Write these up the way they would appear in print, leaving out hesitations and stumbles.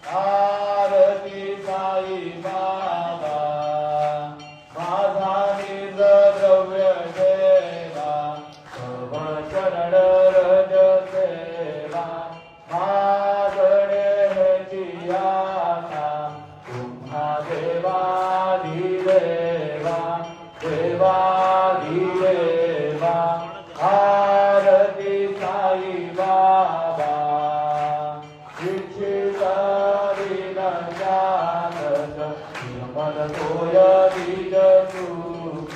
आरती साई बाबा माझा निज द्रव्य देवा तव चरण रज सेवा मागणे जियाता तुम्हा देवाधिदेवा देवाधिदेवा आरती साई बाबा मनतोय बीज सुख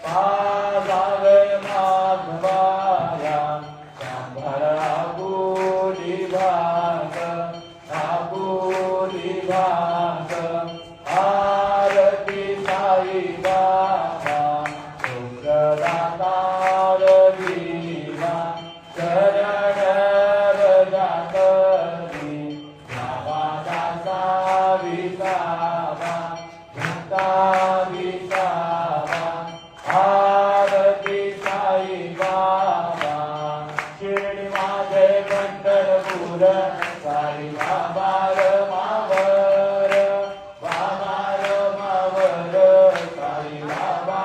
पाजावे माधवाया सांभाळ आगोली भाग आरती साई बाबा सुखदातार दिवा शरण रजातरी नावादासा विसावा आरती साई बाबा शिर्डी माझे पंढरपूर साई बाबा मावर साई बाबा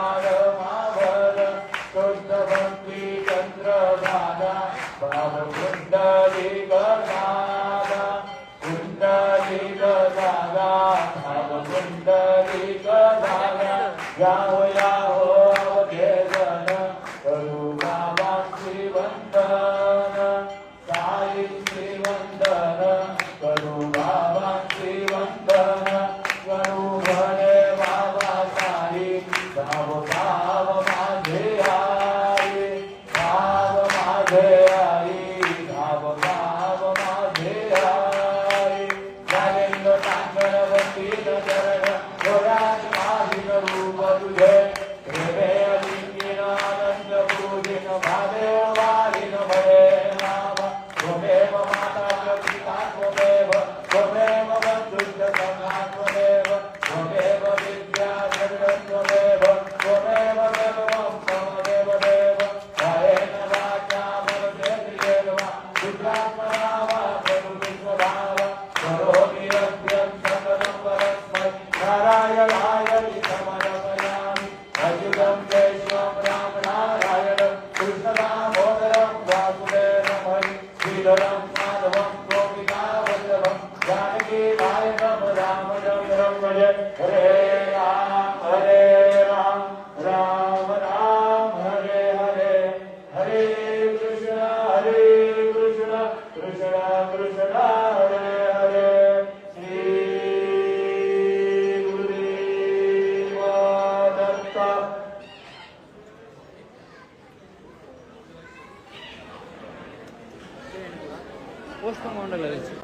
मावर शुद्ध भक्ती चंद्रभागा भाव कुंडली गणागा कुंडली गणागा भाव कुंडली गणागा याहो याहो अवधेजन करू बाबांची वंदन साईंची वंदन करू बाबांची वंदन करू भले बाबा साई भाव भाव माझे आई भाव माझे आई भाव भाव माझे आई झालेलं टांगणवती चरण घोड्यात माझीन रूप तुझे प्रेमे अलिंगीन आनंद पूजिन भावे वारीन भरे नाम त्वमेव माता पिता त्वमेव त्वमेव बन्धुश्च सखा त्वमेव त्वमेव विद्या जगत् त्वमेव त्वमेव सर्वं त्वमेव देव कायेन वाचा मनसेन्द्रियेण वा बुद्ध्यात्मना वा प्रकृतिस्वभाव करोमि यद्यं सकलं परस्मै नारायणाय समर्पयामि अच्युतं केशवं राम नारायणं कृष्णदामोदरं वासुदेवं हरि श्रीधरं माधवं गोपिकावल्लभं जानकी नायकं रामचन्द्रं भजे हरे राम राम राम हरे हरे हरे कृष्ण कृष्ण कृष्ण हरे हरे श्री गुरुदेव दत्त पोस्ट मंडल